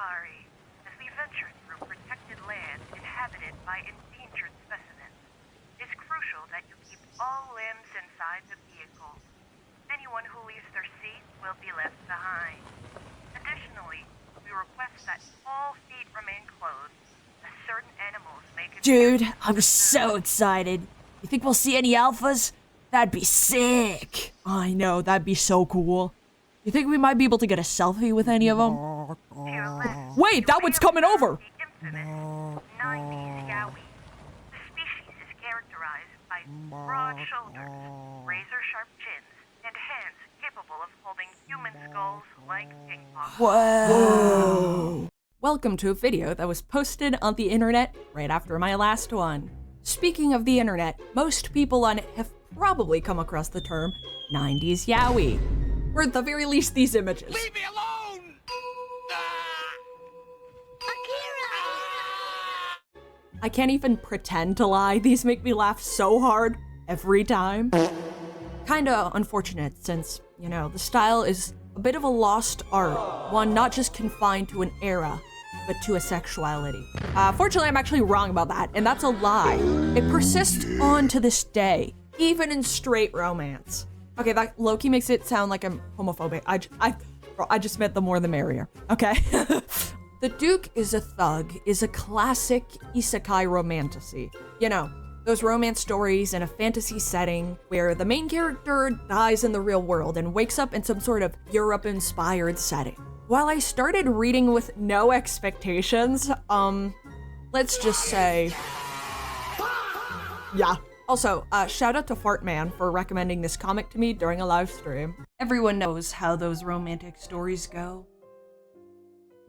safari as we venture through protected land inhabited by endangered specimens. It's crucial that you keep all limbs inside the vehicle. Anyone who leaves their seat will be left behind. Additionally, we request that all feet remain closed, as certain animals may get... Dude, I'm so excited. You think we'll see any alphas? That'd be sick. I know, that'd be so cool. You think we might be able to get a selfie with any of them? Wait, that one's coming over! The infamous 90s Yowie. The species is characterized by broad shoulders, razor-sharp chins, and hands capable of holding human skulls like ping pong. Whoa! Welcome to a video that was posted on the internet right after my last one. Speaking of the internet, most people on it have probably come across the term 90s Yowie. Or at the very least, these images. Leave me alone! I can't even pretend to lie, these make me laugh so hard every time. Kinda unfortunate since, you know, the style is a bit of a lost art, one not just confined to an era, but to a sexuality. Fortunately, I'm actually wrong about that, and that's a lie. It persists on to this day, even in straight romance. Okay, that low-key makes it sound like I'm homophobic. I just meant the more the merrier, okay? The Duke is a Thug is a classic isekai romantasy. You know, those romance stories in a fantasy setting where the main character dies in the real world and wakes up in some sort of Europe-inspired setting. While I started reading with no expectations, let's just say, yeah. Also, shout out to Fartman for recommending this comic to me during a live stream. Everyone knows how those romantic stories go.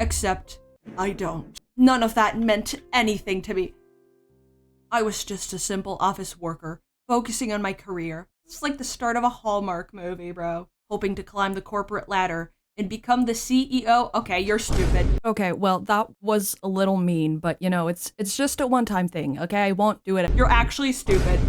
Except, I don't. None of that meant anything to me. I was just a simple office worker, focusing on my career. It's like the start of a Hallmark movie, bro. Hoping to climb the corporate ladder and become the CEO. Okay, you're stupid. Okay, well, that was a little mean, but you know, it's just a one-time thing, okay? I won't do it. You're actually stupid.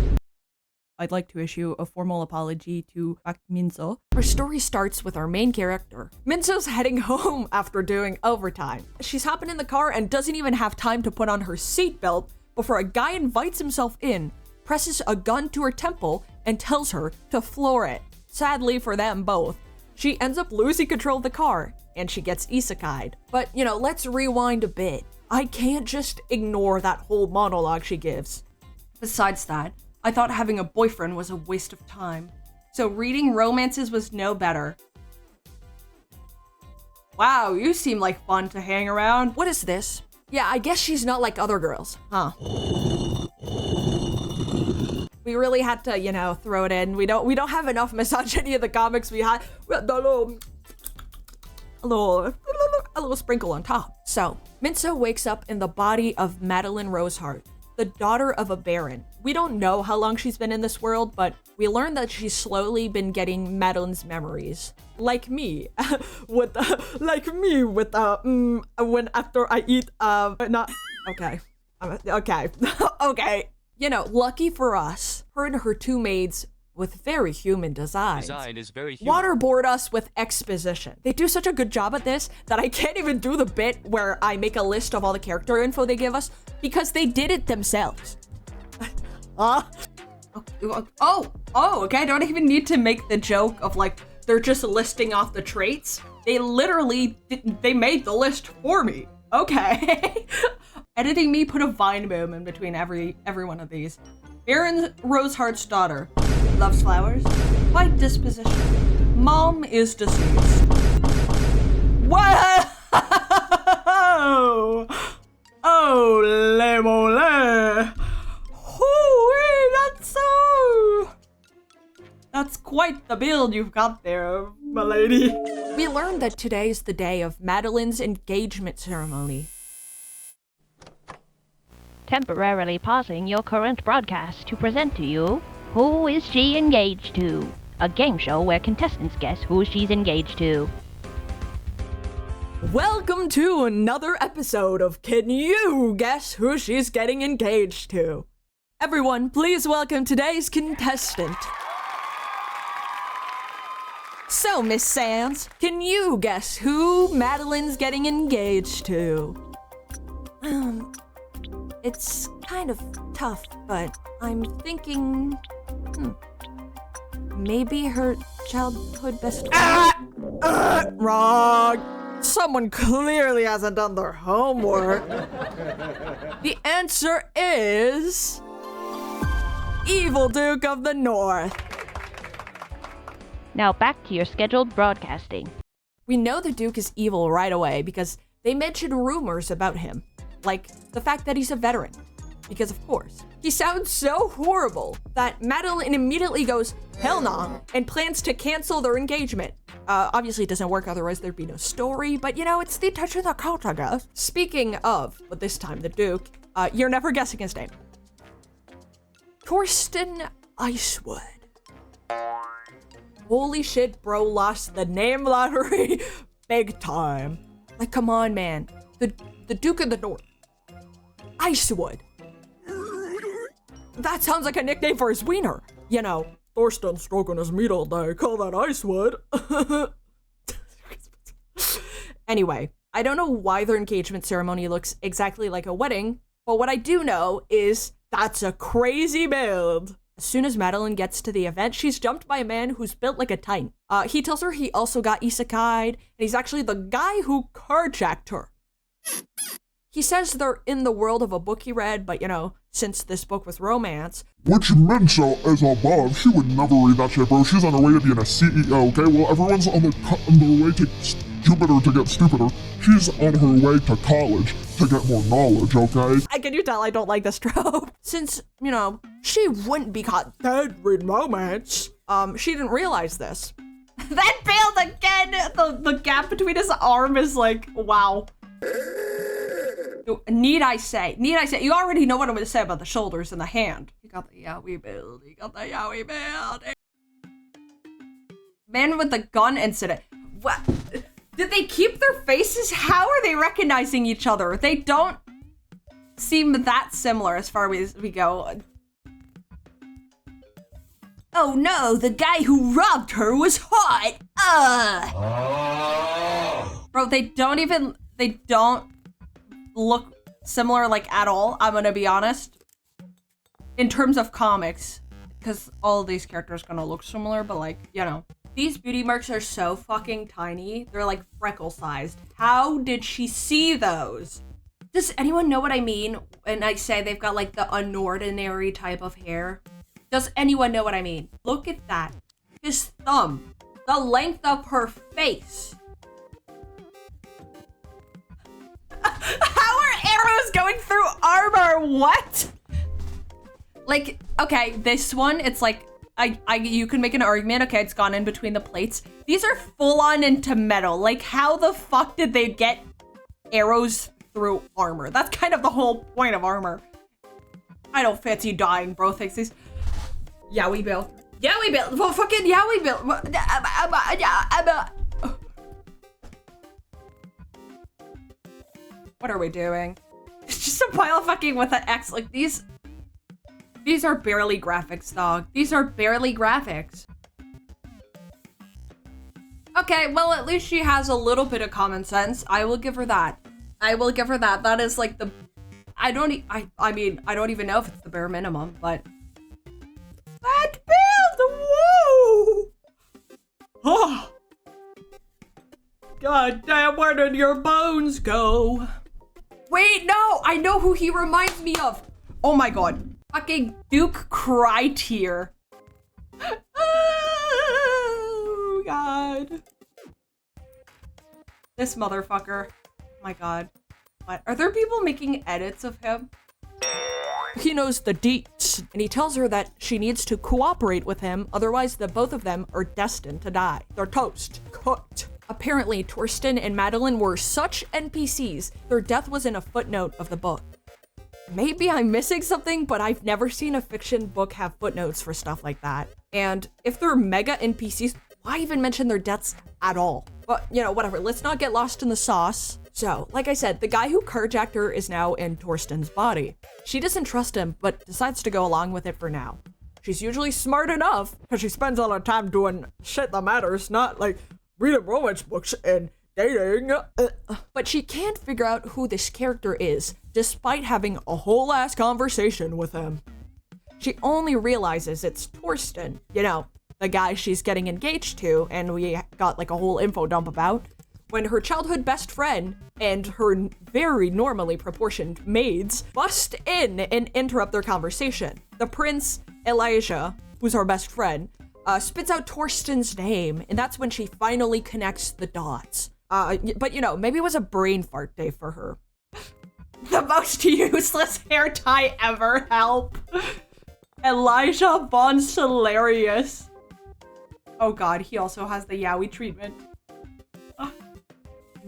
I'd like to issue a formal apology to Minso. Our story starts with our main character. Minso's heading home after doing overtime. She's hopping in the car and doesn't even have time to put on her seatbelt before a guy invites himself in, presses a gun to her temple, and tells her to floor it. Sadly for them both, she ends up losing control of the car, and she gets isekai'd. But, you know, let's rewind a bit. I can't just ignore that whole monologue she gives. Besides that, I thought having a boyfriend was a waste of time. So reading romances was no better. Wow, you seem like fun to hang around. What is this? Yeah, I guess she's not like other girls, huh? We really had to, you know, throw it in. We don't have enough misogyny in the comics. We had a little sprinkle on top. So, Minso wakes up in the body of Madeline Rosehart, the daughter of a baron. We don't know how long she's been in this world, but we learned that she's slowly been getting Madeline's memories. Like me, when after I eat, not, okay, okay, okay. You know, lucky for us, her and her two maids with very human designs Design is very human. waterboard us with exposition. They do such a good job at this that I can't even do the bit where I make a list of all the character info they give us because they did it themselves. Okay, I don't even need to make the joke of like, they're just listing off the traits. They literally, they made the list for me. Okay. Editing me put a vine boom in between every one of these. Baron Rosehart's daughter. Loves flowers. Quiet disposition. Mom is deceased. Whoa! Ole mole! Hoo-wee, that's quite the build you've got there, my lady. We learned that today is the day of Madeline's engagement ceremony. Temporarily pausing your current broadcast to present to you Who Is She Engaged To? A game show where contestants guess who she's engaged to. Welcome to another episode of Can You Guess Who She's Getting Engaged To? Everyone, please welcome today's contestant. So, Miss Sands, can you guess who Madeline's getting engaged to? It's kind of tough, but I'm thinking, maybe her childhood best friend? Wrong. Someone clearly hasn't done their homework. The answer is Evil Duke of the North. Now back to your scheduled broadcasting. We know the Duke is evil right away because they mention rumors about him. Like the fact that he's a veteran. Because of course, he sounds so horrible that Madeline immediately goes, hell nah, and plans to cancel their engagement. Obviously it doesn't work, otherwise there'd be no story, but you know, it's the touch of the cult, I guess. Speaking of, but this time the Duke, you're never guessing his name. Torsten Icewood. Holy shit, bro, lost the name lottery big time. Like, come on, man. The Duke of the North. Icewood. That sounds like a nickname for his wiener. You know, Thorsten stroking his meat all day. Call that Icewood. Anyway, I don't know why their engagement ceremony looks exactly like a wedding, but what I do know is that's a crazy build. As soon as Madeline gets to the event, she's jumped by a man who's built like a titan. He tells her he also got isekai'd, and he's actually the guy who carjacked her. He says they're in the world of a book he read, but you know, since this book was romance. Which meant so is above. She would never read that shit, bro. She's on her way to being a CEO, okay? Well, everyone's on their way to Jupiter to get stupider. She's on her way to college to get more knowledge, okay? Can you tell I don't like this trope? Since, you know, she wouldn't be caught dead reading romance. She didn't realize this. That failed again! The gap between his arm is like, wow. Need I say, you already know what I'm gonna say about the shoulders and the hand. You got the yaoi build, Man with the gun incident. What? Did they keep their faces? How are they recognizing each other? They don't seem that similar as far as we go. Oh no, the guy who robbed her was hot! Bro, they don't look similar, like, at all, I'm gonna be honest. In terms of comics, because all of these characters gonna look similar, but like, you know. These beauty marks are so fucking tiny. They're like freckle-sized. How did she see those? Does anyone know what I mean when I say they've got like the unordinary type of hair? Does anyone know what I mean? Look at that. His thumb. The length of her face. How are arrows going through armor? What? Like, okay, this one, it's like, you can make an argument, okay, it's gone in between the plates. These are full on into metal. Like, how the fuck did they get arrows through armor? That's kind of the whole point of armor. I don't fancy dying, bro. Thanks these. Yaoi build. Yaoi build. Well, fucking yaoi build. What are we doing? It's just a pile of fucking with an X. Like, these are barely graphics, dog. These are barely graphics. Okay, well, at least she has a little bit of common sense. I will give her that. I will give her that. That is like the... I mean, I don't even know if it's the bare minimum, but... That build! Whoa! Oh! God damn, where did your bones go? Wait, no! I know who he reminds me of! Oh my god. Fucking Duke Cry Tear. Oh god. This motherfucker. Oh my god. What? Are there people making edits of him? He knows the deets, and he tells her that she needs to cooperate with him, otherwise the both of them are destined to die. They're toast. Cooked. Apparently, Torsten and Madeline were such NPCs, their death was in a footnote of the book. Maybe I'm missing something, but I've never seen a fiction book have footnotes for stuff like that. And if they're mega NPCs, why even mention their deaths at all? But, you know, whatever, let's not get lost in the sauce. So, like I said, the guy who carjacked her is now in Torsten's body. She doesn't trust him, but decides to go along with it for now. She's usually smart enough because she spends all her time doing shit that matters, not like reading romance books and dating. But she can't figure out who this character is, despite having a whole ass conversation with him. She only realizes it's Torsten, you know, the guy she's getting engaged to, and we got like a whole info dump about, when her childhood best friend and her very normally proportioned maids bust in and interrupt their conversation. The prince, Elijah, who's her best friend, spits out Torsten's name, and that's when she finally connects the dots. But you know, maybe it was a brain fart day for her. The most useless hair tie ever, help. Elijah Bond's hilarious. Oh god, he also has the yaoi treatment.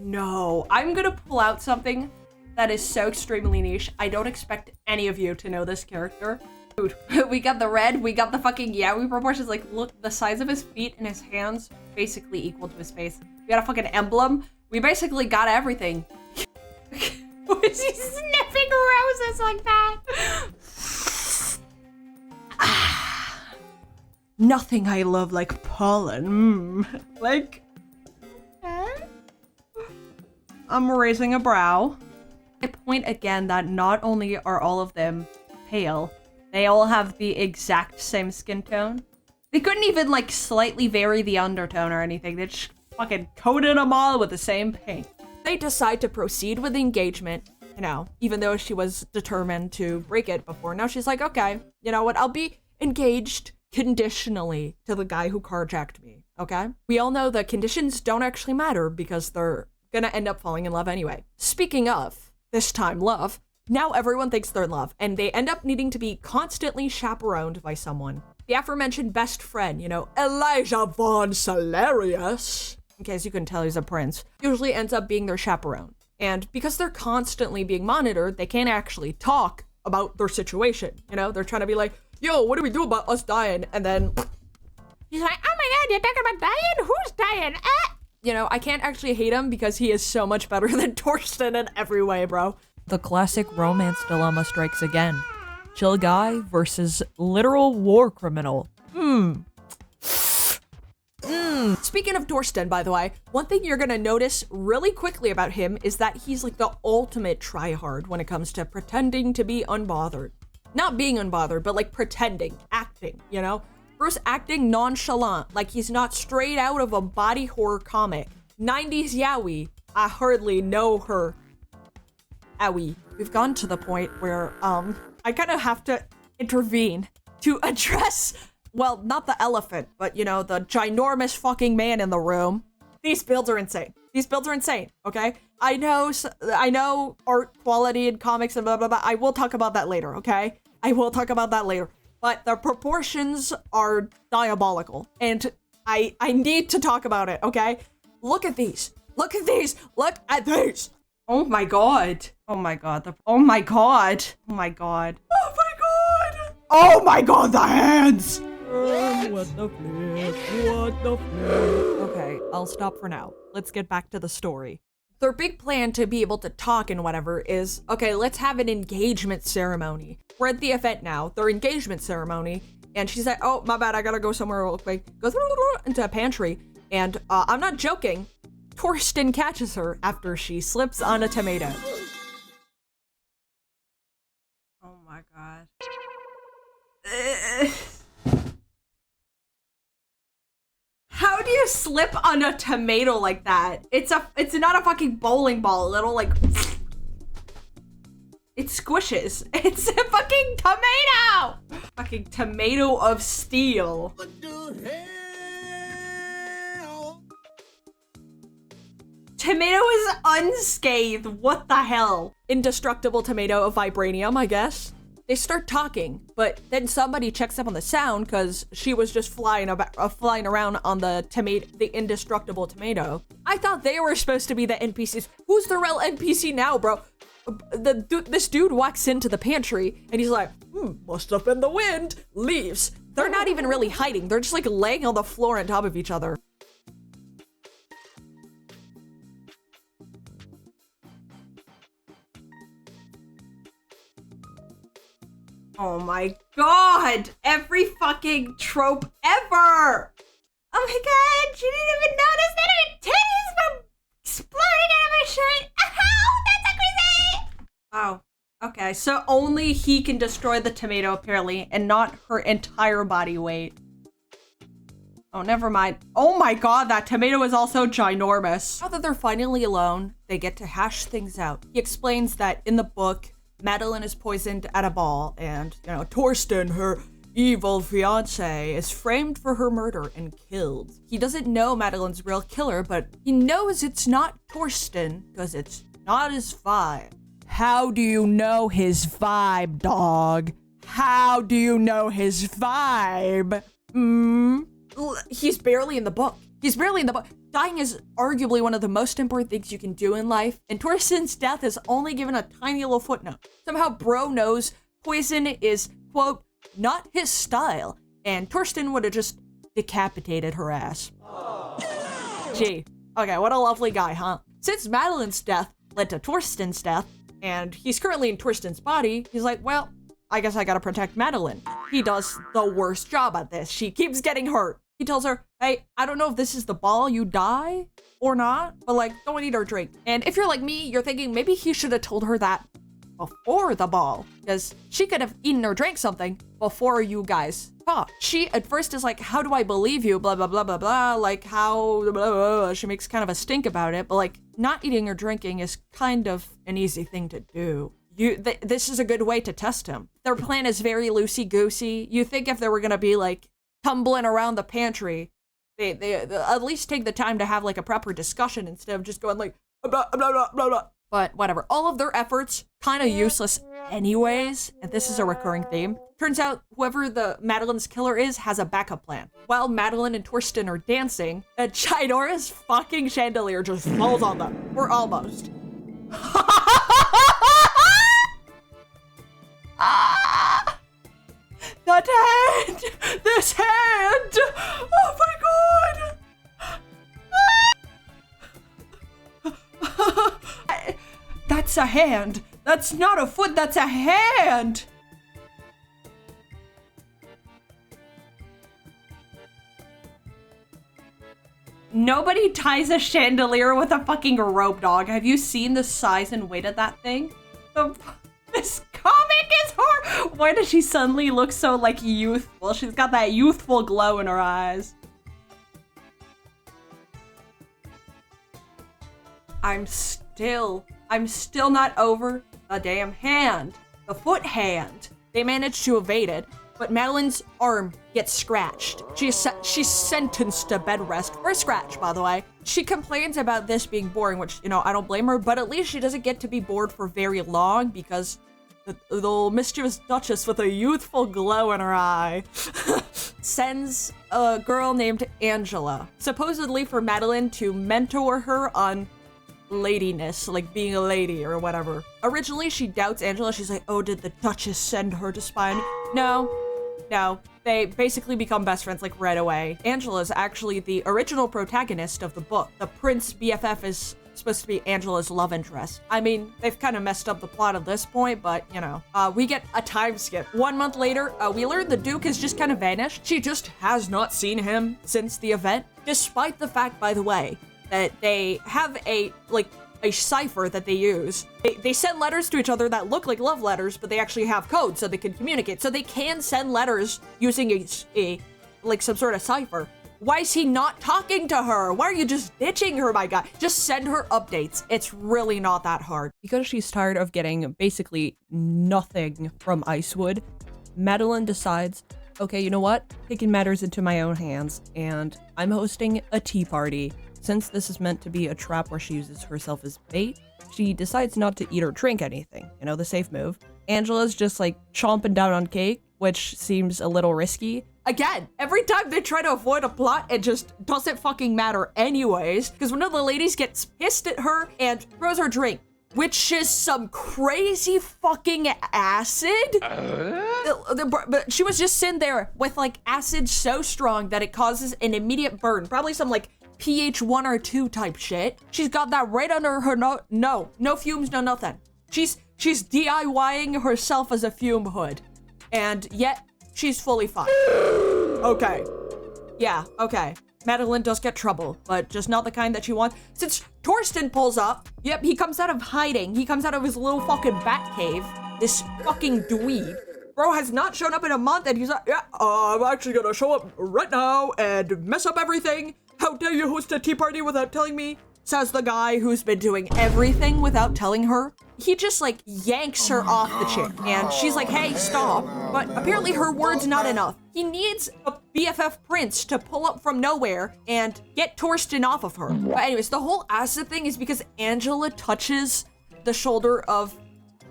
No, I'm gonna pull out something that is so extremely niche. I don't expect any of you to know this character. Dude, we got the red, we got the fucking yaoi proportions. Like, look, the size of his feet and his hands basically equal to his face. We got a fucking emblem. We basically got everything. Why is he sniffing roses like that? Nothing I love like pollen. Like, I'm raising a brow. I point again that not only are all of them pale, they all have the exact same skin tone. They couldn't even like slightly vary the undertone or anything. They just fucking coated them all with the same paint. They decide to proceed with the engagement, you know, even though she was determined to break it before. Now she's like, okay, you know what? I'll be engaged conditionally to the guy who carjacked me, okay? We all know that conditions don't actually matter because they're gonna end up falling in love anyway. Speaking of, this time love, now everyone thinks they're in love, and they end up needing to be constantly chaperoned by someone. The aforementioned best friend, you know, Elijah von Salarius, in case you couldn't tell he's a prince, usually ends up being their chaperone. And because they're constantly being monitored, they can't actually talk about their situation. You know, they're trying to be like, yo, what do we do about us dying? And then he's like, oh my god, you're talking about dying? Who's dying? You know, I can't actually hate him because he is so much better than Torsten in every way, bro. The classic romance dilemma strikes again. Chill guy versus literal war criminal. Speaking of Torsten, by the way, one thing you're gonna notice really quickly about him is that he's like the ultimate tryhard when it comes to pretending to be unbothered. Not being unbothered, but like pretending, acting, you know? First acting nonchalant, like he's not straight out of a body horror comic. 90s yaoi, I hardly know her. Owie. We've gone to the point where, I kind of have to intervene to address, well, not the elephant, but, you know, the ginormous fucking man in the room. These builds are insane. These builds are insane, okay? I know art quality in comics and blah, blah, blah. I will talk about that later, okay? I will talk about that later. But the proportions are diabolical, and I need to talk about it, okay? Look at these. Look at these. Look at these. Oh my god. Oh my god. Oh my god. Oh my god. Oh my god. Oh my god, the hands. What the flip? What the flip? Okay, I'll stop for now. Let's get back to the story. Their big plan to be able to talk and whatever is, okay, let's have an engagement ceremony. We're at the event now, their engagement ceremony, and she's like, oh, my bad, I gotta go somewhere real quick. Goes into a pantry, and I'm not joking, Torsten catches her after she slips on a tomato. Oh my god. How do you slip on a tomato like that? It's not a fucking bowling ball. It'll like, it squishes. It's a fucking tomato. Fucking tomato of steel. What the hell? Tomato is unscathed. What the hell? Indestructible tomato of vibranium, I guess. They start talking, but then somebody checks up on the sound because she was just flying around on the indestructible tomato. I thought they were supposed to be the NPCs. Who's the real NPC now, bro? This dude walks into the pantry and he's like, must have been the wind, leaves. They're not even really hiding. They're just like laying on the floor on top of each other. Oh my god! Every fucking trope ever! Oh my god, she didn't even notice that her titties were exploding out of her shirt! Ow, that's so crazy! Oh, okay, so only he can destroy the tomato apparently, and not her entire body weight. Oh, never mind. Oh my god, that tomato is also ginormous. Now that they're finally alone, they get to hash things out. He explains that in the book, Madeline is poisoned at a ball, and, Torsten, her evil fiance, is framed for her murder and killed. He doesn't know Madeline's real killer, but he knows it's not Torsten, because it's not his vibe. How do you know his vibe, dog? How do you know his vibe? He's barely in the book. He's barely in the book. Dying is arguably one of the most important things you can do in life, and Torsten's death is only given a tiny little footnote. Somehow bro knows poison is, quote, not his style, and Torsten would have just decapitated her ass. Gee, okay, what a lovely guy, huh? Since Madeline's death led to Torsten's death, and he's currently in Torsten's body, he's like, well, I guess I gotta protect Madeline. He does the worst job at this. She keeps getting hurt. He tells her, hey, I don't know if this is the ball you die or not, but don't eat or drink. And if you're like me, you're thinking maybe he should have told her that before the ball, because she could have eaten or drank something before you guys talk. She at first is like, how do I believe you? Blah, blah, blah, blah, blah. How, blah, blah, blah. She makes kind of a stink about it, but not eating or drinking is kind of an easy thing to do. This is a good way to test him. Their plan is very loosey-goosey. You think if they were gonna be tumbling around the pantry, they at least take the time to have a proper discussion instead of just going blah, blah, blah, blah, blah, blah. But whatever, all of their efforts kind of useless anyways, and this is a recurring theme. Turns out whoever the Madeline's killer is has a backup plan. While Madeline and Torsten are dancing, a ginormous fucking chandelier just falls on them. Or almost. That hand! This hand! Oh my god! That's a hand! That's not a foot, that's a hand! Nobody ties a chandelier with a fucking rope, dog. Have you seen the size and weight of that thing? This comic is hard. Why does she suddenly look so youthful? She's got that youthful glow in her eyes. I'm still not over the damn hand. The foot hand. They managed to evade it, but Madeline's arm gets scratched. She's sentenced to bed rest for a scratch, by the way. She complains about this being boring, which, I don't blame her, but at least she doesn't get to be bored for very long because the little mischievous Duchess with a youthful glow in her eye sends a girl named Angela, supposedly for Madeline to mentor her on ladiness, being a lady or whatever. Originally, she doubts Angela. She's like, oh, did the Duchess send her to spy on me? No, they basically become best friends right away. Angela is actually the original protagonist of the book. The Prince BFF is supposed to be Angela's love interest. I mean, they've kind of messed up the plot at this point, but we get a time skip. 1 month later, we learn the Duke has just kind of vanished. She just has not seen him since the event, despite the fact, by the way, that they have a cipher that they use. They send letters to each other that look like love letters, but they actually have code so they can communicate. So they can send letters using some sort of cipher. Why is he not talking to her? Why are you just ditching her, my guy? Just send her updates. It's really not that hard. Because she's tired of getting basically nothing from Icewood, Madeline decides, okay, you know what? Taking matters into my own hands, and I'm hosting a tea party. Since this is meant to be a trap where she uses herself as bait, she decides not to eat or drink anything. The safe move. Angela's just chomping down on cake, which seems a little risky. Again, every time they try to avoid a plot, it just doesn't fucking matter anyways, because one of the ladies gets pissed at her and throws her drink, which is some crazy fucking acid. But she was just sitting there with acid so strong that it causes an immediate burn, probably some pH 1 or 2 type shit. She's got that right under her no fumes, no nothing. She's DIYing herself as a fume hood. and yet she's fully fine. Okay. Yeah, okay. Madeline does get trouble, but just not the kind that she wants. Since Torsten pulls up, yep, he comes out of hiding. He comes out of his little fucking bat cave. This fucking dweeb. Bro has not shown up in a month, and he's like, yeah, I'm actually gonna show up right now and mess up everything. How dare you host a tea party without telling me? Says the guy who's been doing everything without telling her. He just like yanks her off the chair, and she's like, hey, stop. But apparently her word's not enough. He needs a BFF prince to pull up from nowhere and get Torsten off of her. But anyways, the whole acid thing is because Angela touches the shoulder of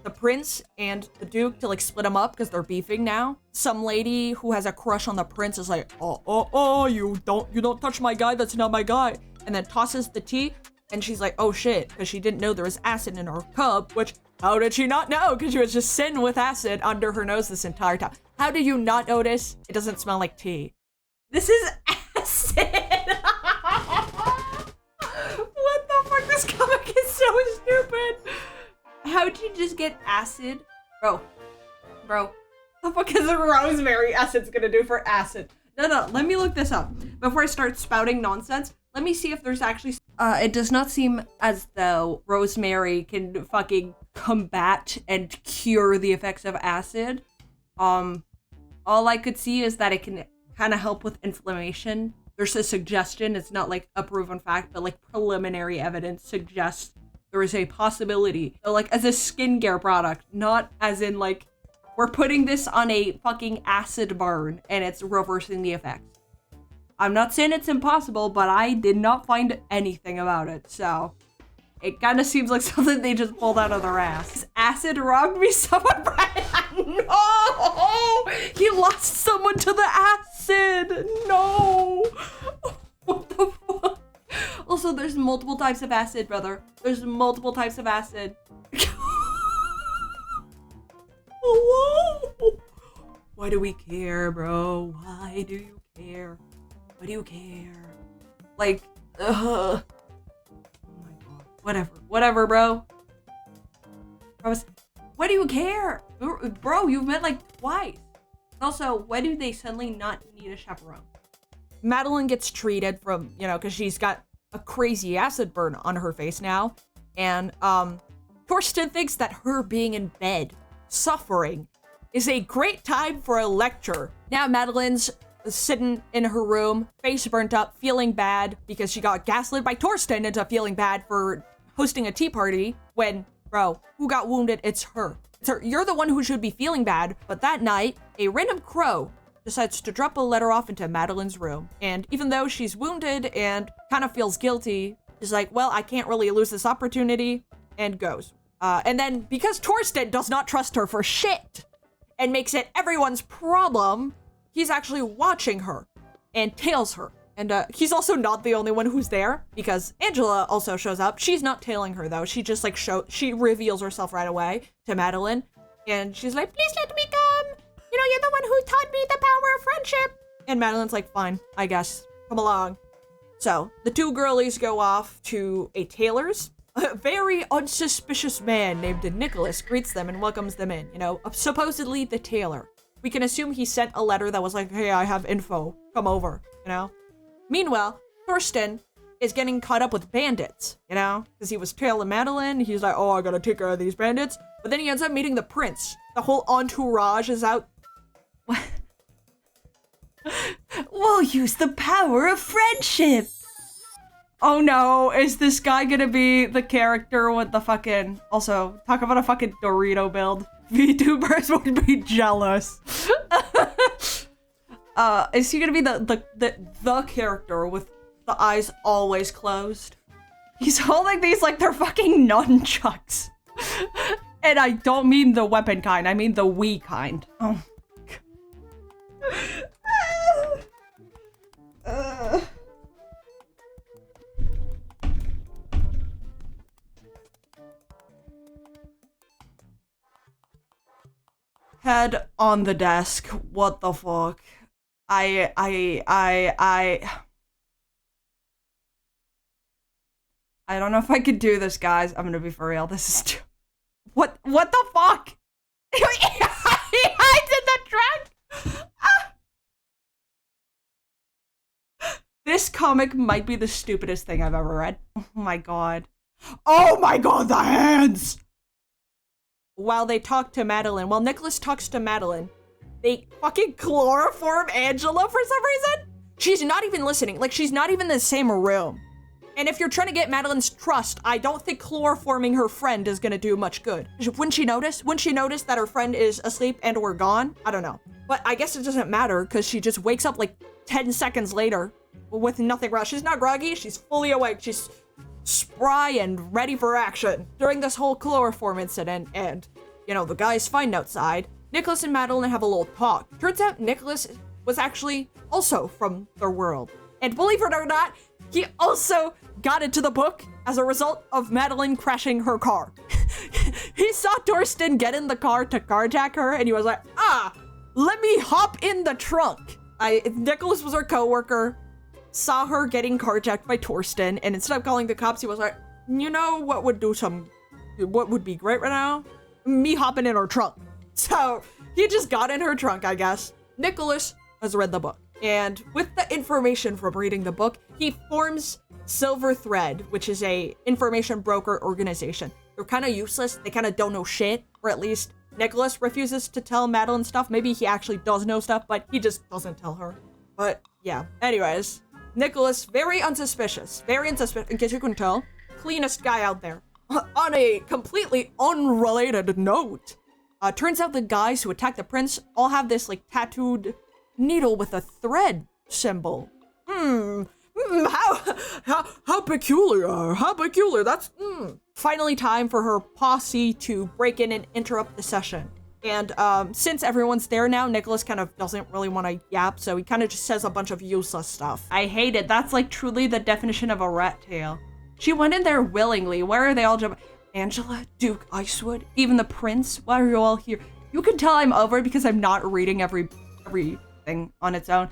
the prince and the duke to like split them up because they're beefing now. Some lady who has a crush on the prince is like, you don't touch my guy, that's not my guy. And then tosses the tea, and she's like, oh shit, because she didn't know there was acid in her cup, which, how did she not know? Because she was just sitting with acid under her nose this entire time. How do you not notice? It doesn't smell like tea. This is acid! What the fuck? This comic is so stupid! How'd you just get acid? Bro, the fuck is rosemary acid's gonna do for acid? No, let me look this up. Before I start spouting nonsense, let me see if there's actually... it does not seem as though rosemary can fucking combat and cure the effects of acid. All I could see is that it can kind of help with inflammation. There's a suggestion, it's not like a proven fact, but like preliminary evidence suggests there is a possibility. So like as a skincare product, not as in like, we're putting this on a fucking acid burn and it's reversing the effects. I'm not saying it's impossible, but I did not find anything about it, so it kind of seems like something they just pulled out of their ass. Is acid robbed me someone? No! He lost someone to the acid! No! What the fuck? Also, there's multiple types of acid, brother. There's multiple types of acid. Whoa! Why do we care, bro? Why do you care? Why do you care? Like, ugh. Oh my god. Whatever, bro. Why do you care? Bro, you've met like twice. Also, why do they suddenly not need a chaperone? Madeline gets treated from, because she's got a crazy acid burn on her face now. And, Torsten thinks that her being in bed, suffering, is a great time for a lecture. Now Madeline's sitting in her room, face burnt up, feeling bad because she got gaslit by Torsten into feeling bad for hosting a tea party when, bro, who got wounded? It's her. It's her. You're the one who should be feeling bad. But that night, a random crow decides to drop a letter off into Madeline's room. And even though she's wounded and kind of feels guilty, is like, well, I can't really lose this opportunity, and goes. And then because Torsten does not trust her for shit and makes it everyone's problem, he's actually watching her and tails her. And he's also not the only one who's there because Angela also shows up. She's not tailing her though. She just like she reveals herself right away to Madeline. And she's like, please let me come. You're the one who taught me the power of friendship. And Madeline's like, fine, I guess. Come along. So the two girlies go off to a tailor's. A very unsuspicious man named Nicholas greets them and welcomes them in. Supposedly the tailor. We can assume he sent a letter that was like, hey, I have info. Come over, Meanwhile, Torsten is getting caught up with bandits, because he was tailing Madeline. He's like, oh, I gotta take care of these bandits. But then he ends up meeting the prince. The whole entourage is out. What? We'll use the power of friendship. Oh no, is this guy gonna be the character with the fucking... Also, talk about a fucking Dorito build. VTubers would be jealous. Is he gonna be the character with the eyes always closed? He's holding these like they're fucking nunchucks. And I don't mean the weapon kind, I mean the Wii kind. Oh. Head on the desk. What the fuck? I don't know if I could do this, guys. I'm gonna be for real. This is too... What the fuck? He hides in the track. This comic might be the stupidest thing I've ever read. Oh my god. Oh my god, the hands! While they talk to Madeline, while Nicholas talks to Madeline, they fucking chloroform Angela for some reason? She's not even listening. Like, she's not even in the same room. And if you're trying to get Madeline's trust, I don't think chloroforming her friend is gonna do much good. Wouldn't she notice? Wouldn't she notice that her friend is asleep and or gone? I don't know. But I guess it doesn't matter because she just wakes up like 10 seconds later with nothing wrong. She's not groggy, she's fully awake. She's spry and ready for action. During this whole chloroform incident and, you know, the guys find outside, Nicholas and Madeline have a little talk. Turns out Nicholas was actually also from their world. And believe it or not, he also got into the book as a result of Madeline crashing her car. He saw Torsten get in the car to carjack her, and he was like, let me hop in the trunk. Nicholas was her coworker, saw her getting carjacked by Torsten, and instead of calling the cops, he was like, you know what would be great right now? Me hopping in her trunk. So he just got in her trunk, I guess. Nicholas has read the book. And with the information from reading the book, he forms Silver Thread, which is a information broker organization. They're kind of useless. They kind of don't know shit, or at least Nicholas refuses to tell Madeline stuff. Maybe he actually does know stuff, but he just doesn't tell her. But yeah, anyways, Nicholas, very unsuspicious, in case you couldn't tell, cleanest guy out there. On a completely unrelated note, turns out the guys who attacked the prince all have this like tattooed needle with a thread symbol. How peculiar, that's, Finally time for her posse to break in and interrupt the session. And since everyone's there now, Nicholas kind of doesn't really want to yap, so he kind of just says a bunch of useless stuff. I hate it. That's like truly the definition of a rat tail. She went in there willingly. Where are they all jumping? Angela, Duke, Icewood, even the prince. Why are you all here? You can tell I'm over because I'm not reading everything on its own.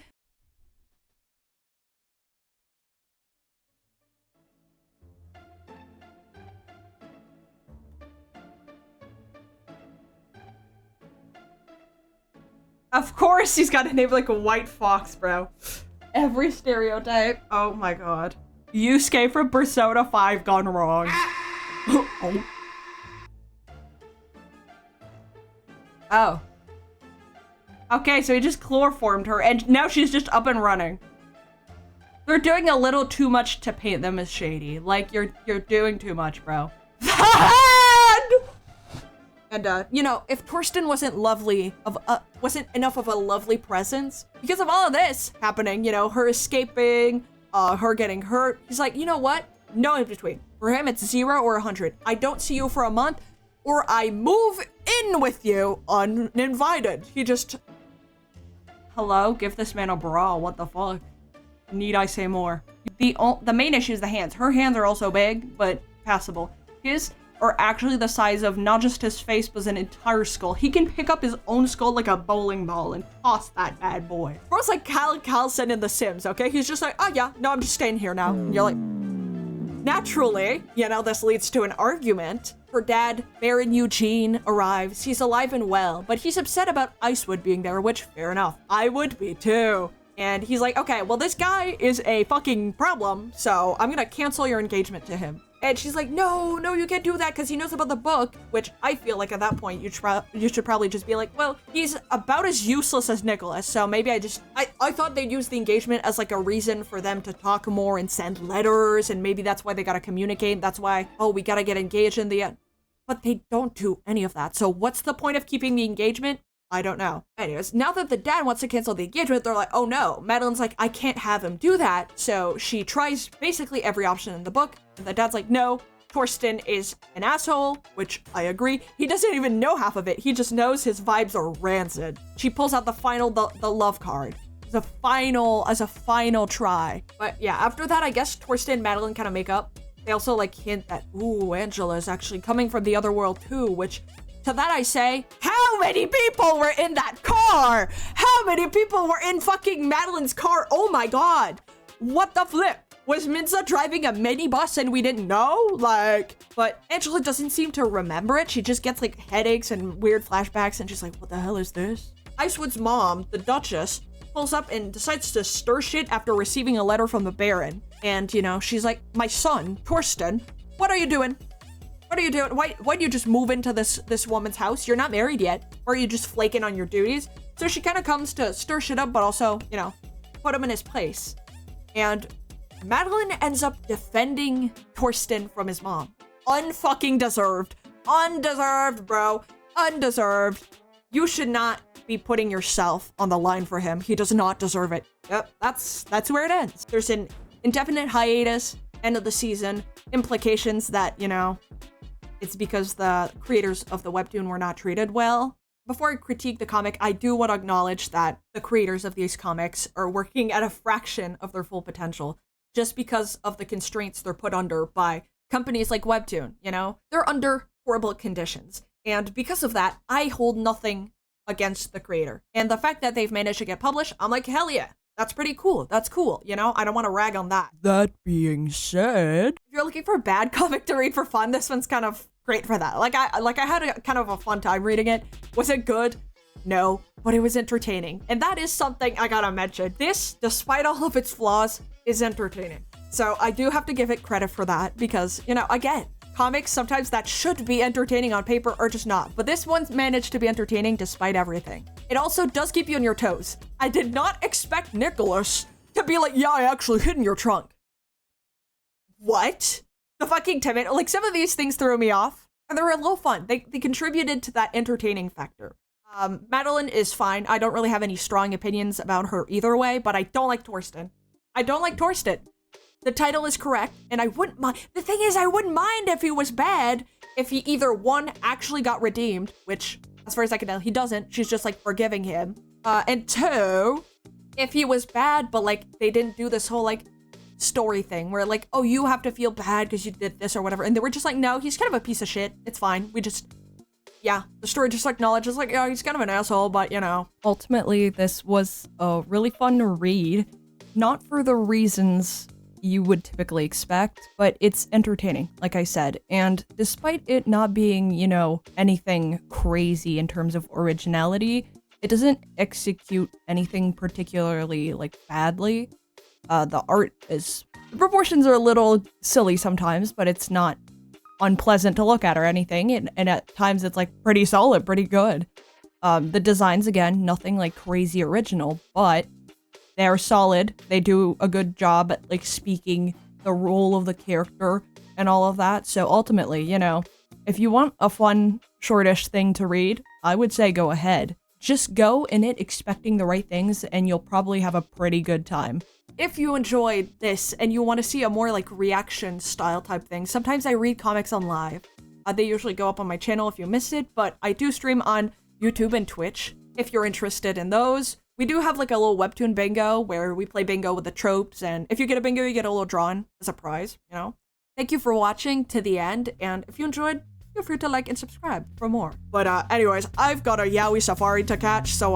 Of course he's got a name like a White Fox, bro. Every stereotype. Oh my god. Yusuke from Persona 5 gone wrong. Oh. Okay, so he just chloroformed her, and now she's just up and running. They're doing a little too much to paint them as shady. Like, you're doing too much, bro. And, you know, if Torsten wasn't enough of a lovely presence, because of all of this happening, you know, her escaping, her getting hurt, he's like, you know what? No in between. For him, it's 0 or 100. I don't see you for a month, or I move in with you uninvited. He just... Hello? Give this man a bra. What the fuck? Need I say more? The main issue is the hands. Her hands are also big, but passable. His are actually the size of not just his face, but an entire skull. He can pick up his own skull like a bowling ball and toss that bad boy. Bro's like Carlson in The Sims, okay? He's just like, oh yeah, no, I'm just staying here now. And you're like... Naturally, you know, this leads to an argument. Her dad, Baron Eugene, arrives. He's alive and well, but he's upset about Icewood being there, which, fair enough. I would be too. And he's like, okay, well, this guy is a fucking problem, so I'm gonna cancel your engagement to him. And she's like, no, you can't do that because he knows about the book, which I feel like at that point you should probably just be like, well, he's about as useless as Nicholas, so maybe I thought they'd use the engagement as like a reason for them to talk more and send letters, and maybe that's why they gotta communicate. That's why, oh, we gotta get engaged in the end. But they don't do any of that. So what's the point of keeping the engagement? I don't know. Anyways, now that the dad wants to cancel the engagement, they're like, oh no. Madeline's like, I can't have him do that. So she tries basically every option in the book. And the dad's like, no, Torsten is an asshole, which I agree. He doesn't even know half of it. He just knows his vibes are rancid. She pulls out the love card as a final try. But yeah, after that, I guess Torsten and Madeline kind of make up. They also like hint that, ooh, Angela is actually coming from the other world too, which to that I say, how many people were in that car? How many people were in fucking Madeline's car? Oh my god. What the flip? Was Minza driving a minibus and we didn't know? Like, but Angela doesn't seem to remember it. She just gets like headaches and weird flashbacks and she's like, what the hell is this? Icewood's mom, the Duchess, pulls up and decides to stir shit after receiving a letter from the Baron. And, you know, she's like, my son, Torsten, what are you doing? What are you doing? Why'd you just move into this woman's house? You're not married yet. Or are you just flaking on your duties? So she kind of comes to stir shit up, but also, you know, put him in his place. And Madeline ends up defending Torsten from his mom. Unfucking deserved. Undeserved, bro. Undeserved. You should not be putting yourself on the line for him. He does not deserve it. Yep, that's where it ends. There's an indefinite hiatus, end of the season, implications that, you know, it's because the creators of the webtoon were not treated well. Before I critique the comic, I do want to acknowledge that the creators of these comics are working at a fraction of their full potential just because of the constraints they're put under by companies like Webtoon, you know? They're under horrible conditions. And because of that, I hold nothing against the creator. And the fact that they've managed to get published, I'm like, hell yeah, that's pretty cool. That's cool, you know? I don't want to rag on that. That being said, if you're looking for a bad comic to read for fun, this one's kind of great for that. Like I had a kind of a fun time reading it. Was it good? No, but it was entertaining. And that is something I gotta mention. This, despite all of its flaws, is entertaining. So I do have to give it credit for that because, you know, again, comics, sometimes that should be entertaining on paper or just not. But this one's managed to be entertaining despite everything. It also does keep you on your toes. I did not expect Nicholas to be like, yeah, I actually hid in your trunk. What? The fucking timid, like some of these things threw me off and they were a little fun. They contributed to that entertaining factor. Madeline is fine. I don't really have any strong opinions about her either way, but I don't like Torsten. I don't like Torsten. The title is correct, and I wouldn't mind. The thing is, I wouldn't mind if he was bad, if he either, one, actually got redeemed, which, as far as I can tell, he doesn't. She's just, like, forgiving him. And two, if he was bad, but, like, they didn't do this whole, like, story thing where, like, oh, you have to feel bad because you did this or whatever. And they were just like, no, he's kind of a piece of shit. It's fine. We just, yeah, the story just acknowledges, like, yeah, he's kind of an asshole, but, you know. Ultimately, this was really fun to read. Not for the reasons you would typically expect, but it's entertaining, like I said. And despite it not being, you know, anything crazy in terms of originality, it doesn't execute anything particularly, like, badly. The art is... The proportions are a little silly sometimes, but it's not unpleasant to look at or anything. And at times it's, like, pretty solid, pretty good. The designs, again, nothing, like, crazy original, but they're solid. They do a good job at, like, speaking the role of the character and all of that. So ultimately, you know, if you want a fun, shortish thing to read, I would say go ahead. Just go in it expecting the right things and you'll probably have a pretty good time. If you enjoyed this and you want to see a more, like, reaction style type thing, sometimes I read comics on live. They usually go up on my channel if you missed it, but I do stream on YouTube and Twitch if you're interested in those. We do have, like, a little webtoon bingo where we play bingo with the tropes, and if you get a bingo, you get a little drawing as a prize, you know? Thank you for watching to the end, and if you enjoyed, feel free to like and subscribe for more. But anyways, I've got a Yaoi Safari to catch, so